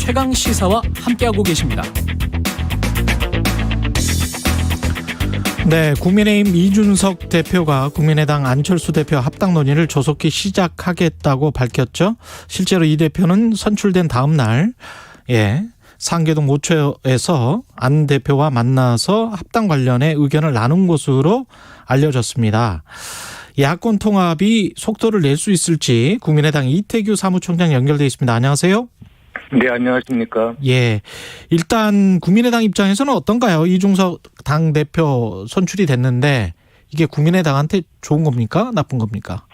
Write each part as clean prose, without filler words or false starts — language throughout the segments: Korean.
최강시사와 함께하고 계십니다. 네, 국민의힘 이준석 대표가 국민의당 안철수 대표 합당 논의를 조속히 시작하겠다고 밝혔죠. 실제로 이 대표는 선출된 다음 날 상계동 모처에서 안 대표와 만나서 합당 관련해 의견을 나눈 것으로 알려졌습니다. 야권 통합이 속도를 낼 수 있을지 국민의당 이태규 사무총장 연결돼 있습니다. 안녕하세요. 네, 안녕하십니까. 예. 일단 국민의당 입장에서는 어떤가요? 이준석 당대표 선출이 됐는데 이게 국민의당한테 좋은 겁니까? 나쁜 겁니까?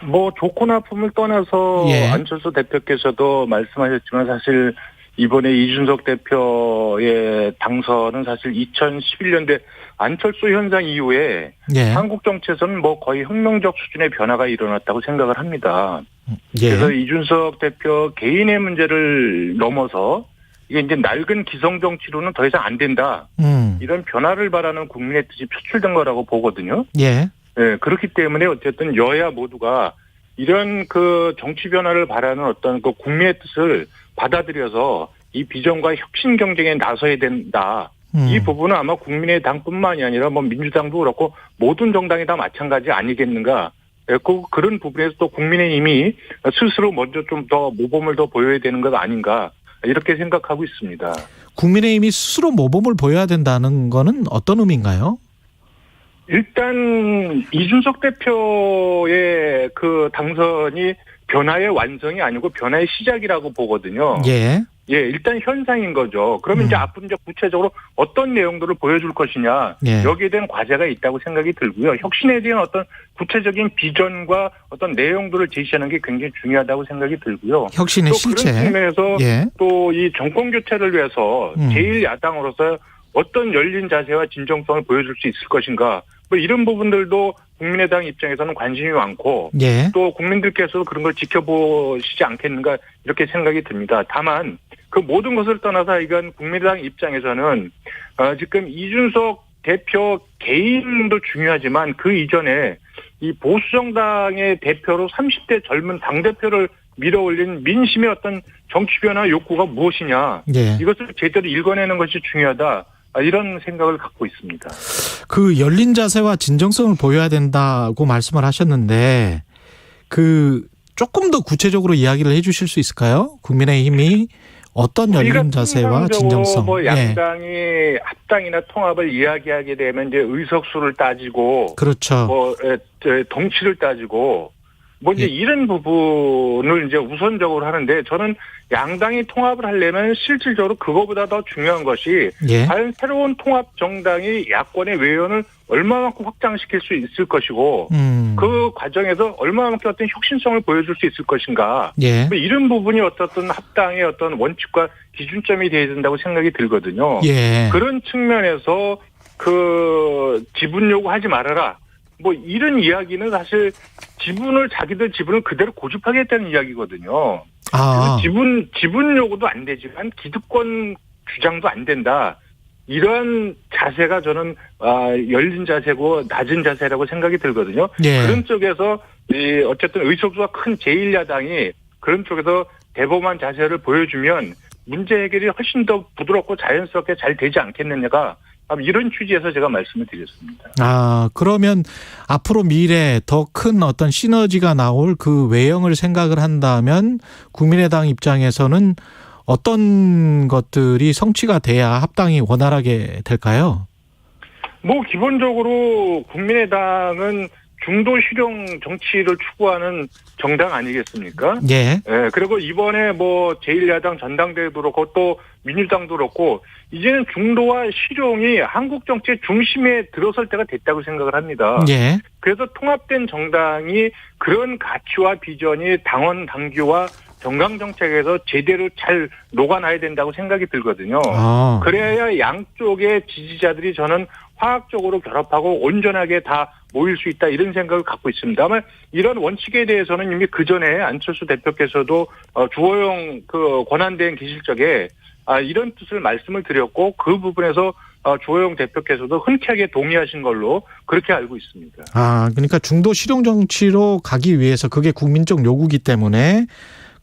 뭐 좋고 나쁨을 떠나서 안철수 대표께서도 말씀하셨지만 사실 이번에 이준석 대표의 당선은 사실 2011년대 안철수 현상 이후에 한국 정치에서는 뭐 거의 혁명적 수준의 변화가 일어났다고 생각을 합니다. 그래서 이준석 대표 개인의 문제를 넘어서 이게 이제 낡은 기성 정치로는 더 이상 안 된다. 이런 변화를 바라는 국민의 뜻이 표출된 거라고 보거든요. 그렇기 때문에 어쨌든 여야 모두가 이런 그 정치 변화를 바라는 어떤 그 국민의 뜻을 받아들여서 이 비전과 혁신 경쟁에 나서야 된다. 이 부분은 아마 국민의당뿐만이 아니라 뭐 민주당도 그렇고 모든 정당이 다 마찬가지 아니겠는가. 그런 부분에서 또 국민의힘이 스스로 먼저 좀 더 모범을 더 보여야 되는 것 아닌가 이렇게 생각하고 있습니다. 국민의힘이 스스로 모범을 보여야 된다는 거는 어떤 의미인가요? 일단 이준석 대표의 그 당선이 변화의 완성이 아니고 변화의 시작이라고 보거든요. 일단 현상인 거죠. 그러면 이제 앞으로 이제 구체적으로 어떤 내용들을 보여줄 것이냐 여기에 대한 과제가 있다고 생각이 들고요. 혁신에 대한 어떤 구체적인 비전과 어떤 내용들을 제시하는 게 굉장히 중요하다고 생각이 들고요. 혁신의 또 실체. 그런 측면에서 또 이 정권 교체를 위해서 제1야당으로서 어떤 열린 자세와 진정성을 보여줄 수 있을 것인가. 뭐 이런 부분들도 국민의당 입장에서는 관심이 많고 또 국민들께서도 그런 걸 지켜보시지 않겠는가 이렇게 생각이 듭니다. 다만 그 모든 것을 떠나서 이건 국민의당 입장에서는 지금 이준석 대표 개인도 중요하지만 그 이전에 이 보수정당의 대표로 30대 젊은 당대표를 밀어올린 민심의 어떤 정치 변화 욕구가 무엇이냐 이것을 제대로 읽어내는 것이 중요하다. 이런 생각을 갖고 있습니다. 그 열린 자세와 진정성을 보여야 된다고 말씀을 하셨는데 그 조금 더 구체적으로 이야기를 해 주실 수 있을까요? 국민의힘이 어떤 열린 자세와 진정성. 뭐 양당이 합당이나 통합을 이야기하게 되면 이제 의석수를 따지고 그렇죠. 뭐 덩치를 따지고 뭐 이제 이런 부분을 이제 우선적으로 하는데 저는 양당이 통합을 하려면 실질적으로 그거보다 더 중요한 것이 과연 새로운 통합 정당이 야권의 외연을 얼마만큼 확장시킬 수 있을 것이고 그 과정에서 얼마만큼 어떤 혁신성을 보여줄 수 있을 것인가 뭐 이런 부분이 어떤 합당의 어떤 원칙과 기준점이 되어야 된다고 생각이 들거든요. 그런 측면에서 그 지분 요구하지 말아라. 뭐 이런 이야기는 사실 자기들 지분을 그대로 고집하겠다는 이야기거든요. 지분 요구도 안 되지만 기득권 주장도 안 된다. 이러한 자세가 저는 열린 자세고 낮은 자세라고 생각이 들거든요. 그런 쪽에서 어쨌든 의석수가 큰 제1야당이 그런 쪽에서 대범한 자세를 보여주면 문제 해결이 훨씬 더 부드럽고 자연스럽게 잘 되지 않겠느냐가 이런 취지에서 제가 말씀을 드렸습니다. 그러면 앞으로 미래 더 큰 어떤 시너지가 나올 그 외형을 생각을 한다면 국민의당 입장에서는 어떤 것들이 성취가 돼야 합당이 원활하게 될까요? 뭐 기본적으로 국민의당은 중도 실용 정치를 추구하는 정당 아니겠습니까? 그리고 이번에 뭐 제1야당 전당대회도 그렇고 또 민주당도 그렇고 이제는 중도와 실용이 한국 정치의 중심에 들어설 때가 됐다고 생각을 합니다. 그래서 통합된 정당이 그런 가치와 비전이 당원 당규와 정강 정책에서 제대로 잘 녹아나야 된다고 생각이 들거든요. 그래야 양쪽의 지지자들이 저는 화학적으로 결합하고 온전하게 다 모일 수 있다 이런 생각을 갖고 있습니다. 다만 이런 원칙에 대해서는 이미 그 전에 안철수 대표께서도 주호영 그 권한대행 계실 적에 이런 뜻을 말씀을 드렸고 그 부분에서 주호영 대표께서도 흔쾌하게 동의하신 걸로 그렇게 알고 있습니다. 그러니까 중도 실용 정치로 가기 위해서 그게 국민적 요구이기 때문에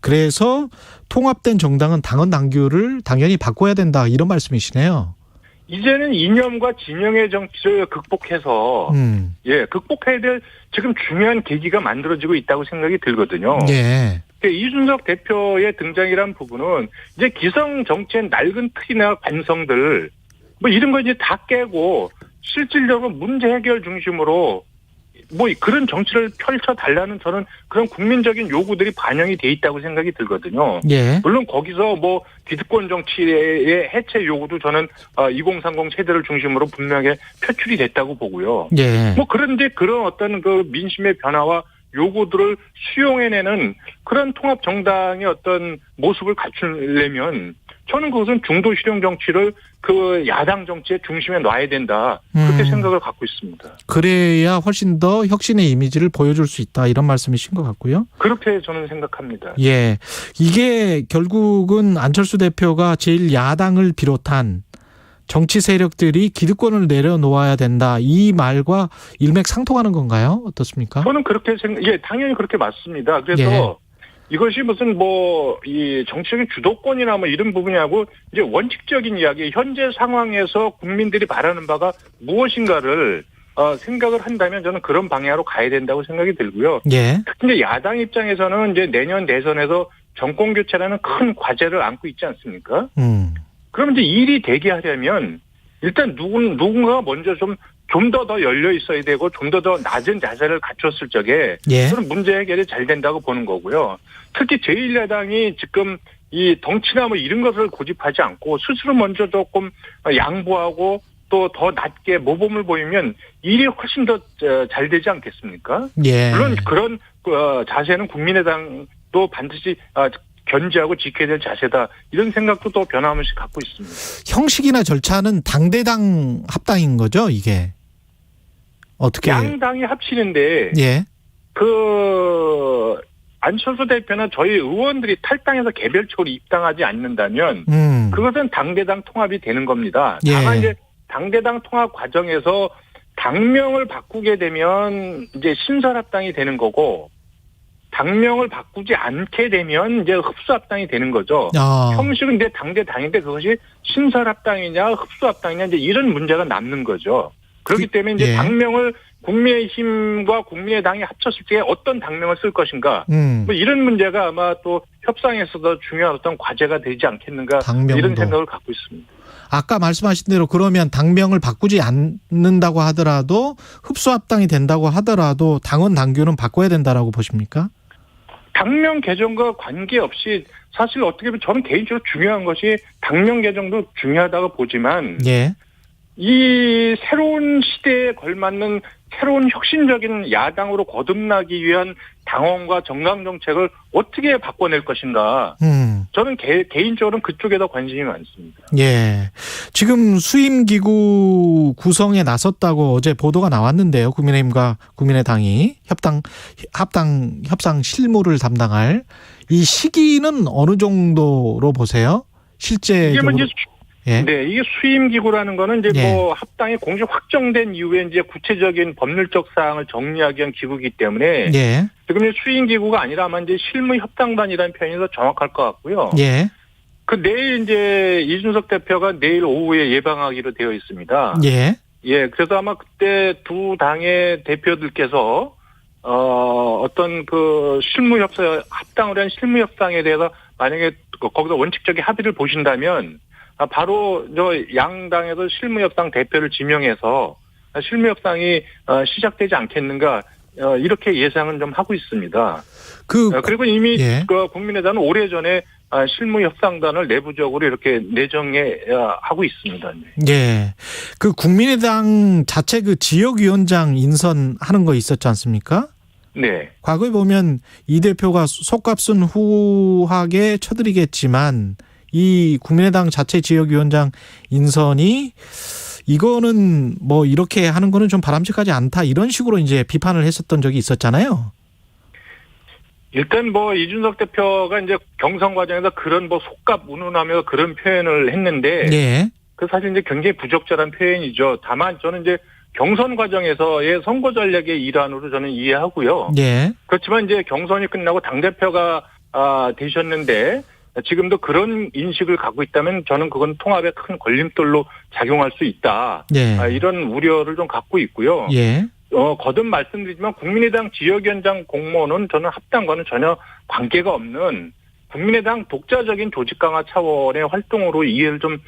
그래서 통합된 정당은 당헌 당규를 당연히 바꿔야 된다 이런 말씀이시네요. 이제는 이념과 진영의 정치를 극복해서 극복해야 될 지금 중요한 계기가 만들어지고 있다고 생각이 들거든요. 예. 이준석 대표의 등장이란 부분은 이제 기성 정치의 낡은 틀이나 관성들 뭐 이런 거 이제 다 깨고 실질적으로 문제 해결 중심으로 뭐 그런 정치를 펼쳐달라는 저는 그런 국민적인 요구들이 반영이 돼 있다고 생각이 들거든요. 예. 물론 거기서 뭐 기득권 정치의 해체 요구도 저는 2030 세대를 중심으로 분명하게 표출이 됐다고 보고요. 예. 뭐 그런데 그런 어떤 그 민심의 변화와 요구들을 수용해내는 그런 통합 정당의 어떤 모습을 갖추려면 저는 그것은 중도 실용 정치를 그 야당 정치의 중심에 놔야 된다. 그렇게 생각을 갖고 있습니다. 그래야 훨씬 더 혁신의 이미지를 보여줄 수 있다. 이런 말씀이신 것 같고요. 그렇게 저는 생각합니다. 예. 이게 결국은 안철수 대표가 제1야당을 비롯한 정치 세력들이 기득권을 내려놓아야 된다. 이 말과 일맥상통하는 건가요? 어떻습니까? 저는 그렇게 당연히 그렇게 맞습니다. 그래서 이것이 무슨 이 정치적인 주도권이나 뭐 이런 부분이하고 이제 원칙적인 이야기, 현재 상황에서 국민들이 바라는 바가 무엇인가를 생각을 한다면 저는 그런 방향으로 가야 된다고 생각이 들고요. 예. 특히 이제 야당 입장에서는 이제 내년 대선에서 정권 교체라는 큰 과제를 안고 있지 않습니까? 그럼 이제 일이 되게 하려면 일단 누군가가 먼저 좀 더 열려 있어야 되고 좀 더 낮은 자세를 갖췄을 적에 그런 문제 해결이 잘 된다고 보는 거고요. 특히 제1야당이 지금 이 덩치나 뭐 이런 것을 고집하지 않고 스스로 먼저 조금 양보하고 또 더 낮게 모범을 보이면 일이 훨씬 더 잘 되지 않겠습니까? 예. 물론 그런 자세는 국민의당도 반드시 견지하고 지켜야 될 자세다. 이런 생각도 또 변함없이 갖고 있습니다. 형식이나 절차는 당대당 합당인 거죠, 이게? 어떻게? 양당이 합치는데, 안철수 대표나 저희 의원들이 탈당해서 개별적으로 입당하지 않는다면, 그것은 당대당 통합이 되는 겁니다. 다만 이제 당대당 통합 과정에서 당명을 바꾸게 되면 이제 신설합당이 되는 거고, 당명을 바꾸지 않게 되면 이제 흡수합당이 되는 거죠. 형식은 이제 당대당인데 그것이 신설합당이냐 흡수합당이냐 이제 이런 문제가 남는 거죠. 그렇기 때문에 이제 당명을 국민의힘과 국민의당이 합쳤을 때 어떤 당명을 쓸 것인가 뭐 이런 문제가 아마 또 협상에서도 중요한 어떤 과제가 되지 않겠는가 당명도. 이런 생각을 갖고 있습니다. 아까 말씀하신 대로 그러면 당명을 바꾸지 않는다고 하더라도 흡수합당이 된다고 하더라도 당헌 당규는 바꿔야 된다라고 보십니까? 당명 개정과 관계없이 사실 어떻게 보면 저는 개인적으로 중요한 것이 당명 개정도 중요하다고 보지만 이 새로운 시대에 걸맞는 새로운 혁신적인 야당으로 거듭나기 위한 당원과 정강 정책을 어떻게 바꿔낼 것인가. 저는 개인적으로는 그쪽에 더 관심이 많습니다. 예. 지금 수임기구 구성에 나섰다고 어제 보도가 나왔는데요. 국민의힘과 국민의당이 협상 실무를 담당할 이 시기는 어느 정도로 보세요? 실제적으로. 네, 이게 수임기구라는 거는 이제 뭐 합당이 공식 확정된 이후에 이제 구체적인 법률적 사항을 정리하기 위한 기구이기 때문에 지금 수임기구가 아니라 아마 이제 실무협상단이라는 표현이 더 정확할 것 같고요. 그 내일 이제 이준석 대표가 내일 오후에 예방하기로 되어 있습니다. 그래서 아마 그때 두 당의 대표들께서 어떤 그 합당을 한 실무협상에 대해서 만약에 거기서 원칙적인 합의를 보신다면 바로 양당에서 실무협상 대표를 지명해서 실무협상이 시작되지 않겠는가 이렇게 예상은 좀 하고 있습니다. 그리고 이미 국민의당은 오래전에 실무협상단을 내부적으로 이렇게 내정해 하고 있습니다. 그 국민의당 자체 그 지역위원장 인선하는 거 있었지 않습니까? 과거에 보면 이 대표가 속값은 후하게 쳐드리겠지만 이 국민의당 자체 지역위원장 인선이 이거는 뭐 이렇게 하는 거는 좀 바람직하지 않다 이런 식으로 이제 비판을 했었던 적이 있었잖아요. 일단 뭐 이준석 대표가 이제 경선 과정에서 그런 뭐 속값 운운하며 그런 표현을 했는데 그 사실 이제 굉장히 부적절한 표현이죠. 다만 저는 이제 경선 과정에서의 선거 전략의 일환으로 저는 이해하고요. 그렇지만 이제 경선이 끝나고 당대표가 되셨는데 지금도 그런 인식을 갖고 있다면 저는 그건 통합에 큰 걸림돌로 작용할 수 있다. 예. 이런 우려를 좀 갖고 있고요. 예. 거듭 말씀드리지만 국민의당 지역위원장 공모는 저는 합당과는 전혀 관계가 없는 국민의당 독자적인 조직 강화 차원의 활동으로 이해를 좀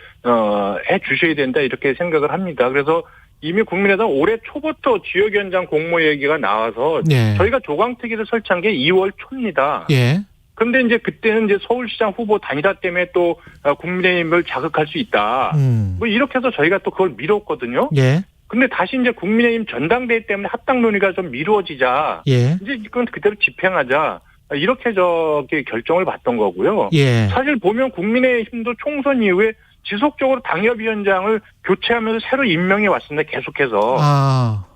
해 주셔야 된다 이렇게 생각을 합니다. 그래서 이미 국민의당 올해 초부터 지역위원장 공모 얘기가 나와서 예. 저희가 조강특위를 설치한 게 2월 초입니다. 예. 그런데 이제 그때는 이제 서울시장 후보 단일화 때문에 또 국민의힘을 자극할 수 있다. 뭐 이렇게 해서 저희가 또 그걸 미뤘거든요. 예. 근데 다시 이제 국민의힘 전당대회 때문에 합당 논의가 좀 미루어지자. 예. 이제 이건 그대로 집행하자. 이렇게 저기 결정을 받던 거고요. 예. 사실 보면 국민의힘도 총선 이후에 지속적으로 당협위원장을 교체하면서 새로 임명해 왔습니다. 계속해서.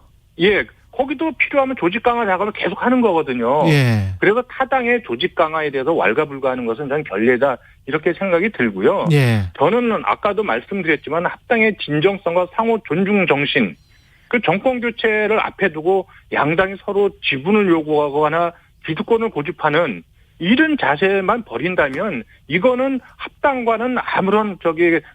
예. 거기도 필요하면 조직 강화 작업을 계속 하는 거거든요. 예. 그래서 타당의 조직 강화에 대해서 왈가불가하는 것은 저는 결례다 이렇게 생각이 들고요. 예. 저는 아까도 말씀드렸지만 합당의 진정성과 상호 존중 정신, 그 정권 교체를 앞에 두고 양당이 서로 지분을 요구하거나 기득권을 고집하는 이런 자세만 버린다면 이거는 합당과는 아무런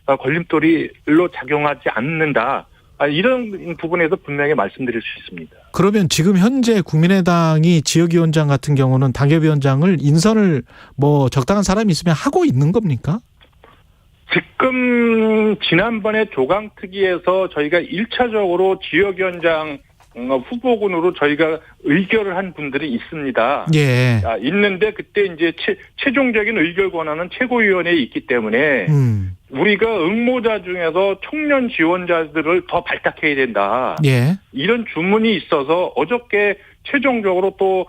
걸림돌이로 작용하지 않는다. 이런 부분에서 분명히 말씀드릴 수 있습니다. 그러면 지금 현재 국민의당이 지역위원장 같은 경우는 당협위원장을 인선을 뭐 적당한 사람이 있으면 하고 있는 겁니까? 지금 지난번에 조강특위에서 저희가 1차적으로 지역위원장 후보군으로 저희가 의결을 한 분들이 있습니다. 예. 있는데 그때 이제 최종적인 의결 권한은 최고위원회에 있기 때문에 우리가 응모자 중에서 청년 지원자들을 더 발탁해야 된다. 예. 이런 주문이 있어서 어저께 최종적으로 또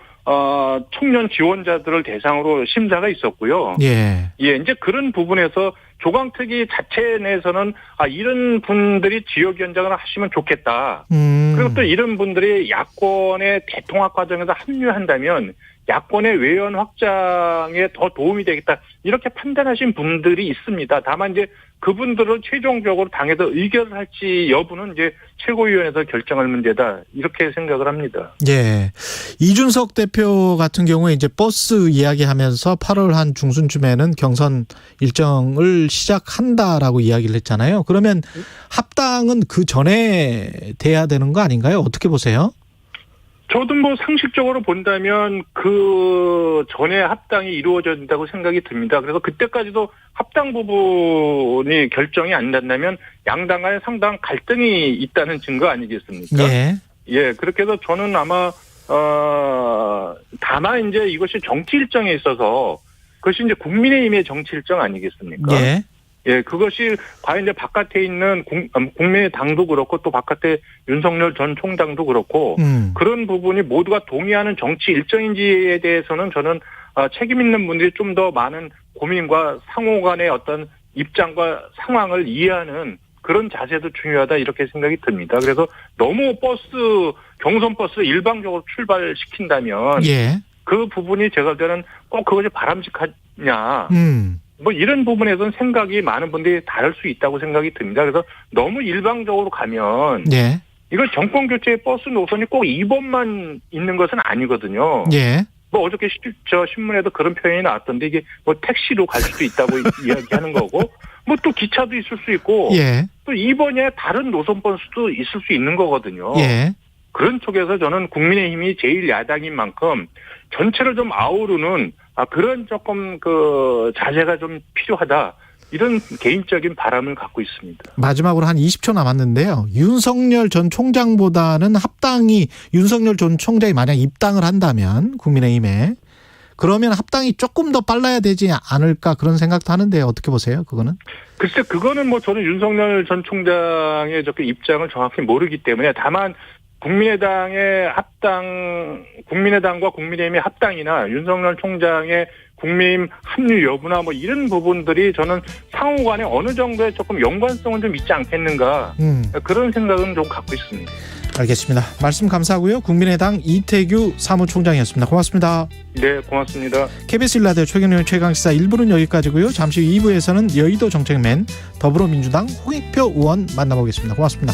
청년 지원자들을 대상으로 심사가 있었고요. 예. 예, 이제 그런 부분에서 조강특위 자체 내에서는 이런 분들이 지역위원장을 하시면 좋겠다. 그리고 또 이런 분들이 야권의 대통합 과정에서 합류한다면 야권의 외연 확장에 더 도움이 되겠다. 이렇게 판단하신 분들이 있습니다. 다만 이제 그분들을 최종적으로 당에서 의결을 할지 여부는 이제 최고위원회에서 결정할 문제다. 이렇게 생각을 합니다. 예. 이준석 대표 같은 경우에 이제 버스 이야기하면서 8월 한 중순쯤에는 경선 일정을 시작한다라고 이야기를 했잖아요. 그러면 합당은 그 전에 돼야 되는 거 아닌가요? 어떻게 보세요? 저도 뭐 상식적으로 본다면 그 전에 합당이 이루어져야 된다고 생각이 듭니다. 그래서 그때까지도 합당 부분이 결정이 안 된다면 양당 간에 상당한 갈등이 있다는 증거 아니겠습니까? 예. 예, 그렇게 해서 저는 아마 다만 이제 이것이 정치 일정에 있어서 그것이 이제 국민의힘의 정치 일정 아니겠습니까? 예. 예, 그것이 과연 이제 바깥에 있는 국민의당도 그렇고 또 바깥에 윤석열 전 총장도 그렇고 그런 부분이 모두가 동의하는 정치 일정인지에 대해서는 저는 책임 있는 분들이 좀 더 많은 고민과 상호 간의 어떤 입장과 상황을 이해하는 그런 자세도 중요하다 이렇게 생각이 듭니다. 그래서 너무 경선 버스 일방적으로 출발시킨다면 예. 그 부분이 제가 볼 때는 꼭 그것이 바람직하냐. 뭐 이런 부분에서는 생각이 많은 분들이 다를 수 있다고 생각이 듭니다. 그래서 너무 일방적으로 가면 예. 이걸 정권 교체의 버스 노선이 꼭 2번만 있는 것은 아니거든요. 예. 뭐 어저께 저 신문에도 그런 표현이 나왔던데 이게 뭐 택시로 갈 수도 있다고 이야기하는 거고 뭐 또 기차도 있을 수 있고 예. 또 2번에 다른 노선 버스도 있을 수 있는 거거든요. 예. 그런 쪽에서 저는 국민의힘이 제1야당인 만큼 전체를 좀 아우르는 그런 조금 자세가 좀 필요하다. 이런 개인적인 바람을 갖고 있습니다. 마지막으로 한 20초 남았는데요. 윤석열 전 총장보다는 합당이 윤석열 전 총장이 만약 입당을 한다면 국민의힘에 그러면 합당이 조금 더 빨라야 되지 않을까 그런 생각도 하는데 어떻게 보세요? 그거는? 글쎄 그거는 뭐 저는 윤석열 전 총장의 입장을 정확히 모르기 때문에 다만 국민의당의 합당, 국민의당과 국민의힘의 합당이나 윤석열 총장의 국민의힘 합류 여부나 뭐 이런 부분들이 저는 상호 간에 어느 정도의 조금 연관성은 좀 있지 않겠는가 그런 생각은 좀 갖고 있습니다. 알겠습니다. 말씀 감사하고요. 국민의당 이태규 사무총장이었습니다. 고맙습니다. 네, 고맙습니다. KBS 1라디오 최경영 최강시사 1부는 여기까지고요. 잠시 후 2부에서는 여의도 정책맨 더불어민주당 홍익표 의원 만나보겠습니다. 고맙습니다.